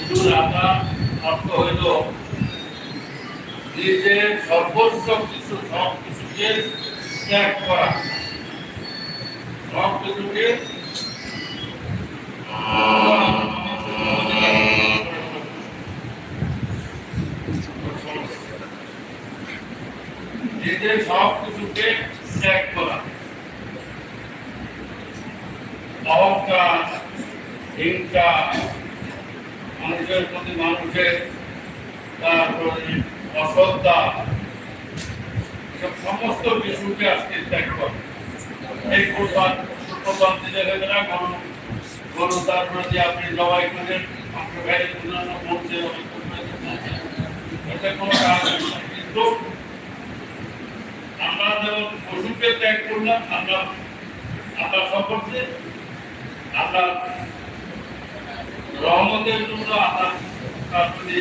ঈদুল আযহা অর্থ হইল নিজের সর্বস্ব কিছু সব কিছুকে ত্যাগ করা, সব কিছুকে নিজের সব কিছুকে ত্যাগ করা, অহংকার, হিংসা, মানুষের প্রতি মানুষের, তারপরে অশ্রদ্ধা, এসব সমস্ত কিছুকে আজকে ত্যাগ করে। এই প্রধানমন্ত্রী দেখে না গরু তারপরে যে আপনি জবাই করেন মাংস খাইয়ে অন্যান্য বলছে এটা কোনো কাজ নয়। কিন্তু আমরা যেমন পশুকে ত্যাগ করলাম, আমরা সম্পর্কে আমরা রহমতের জন্য আমরা তার প্রতি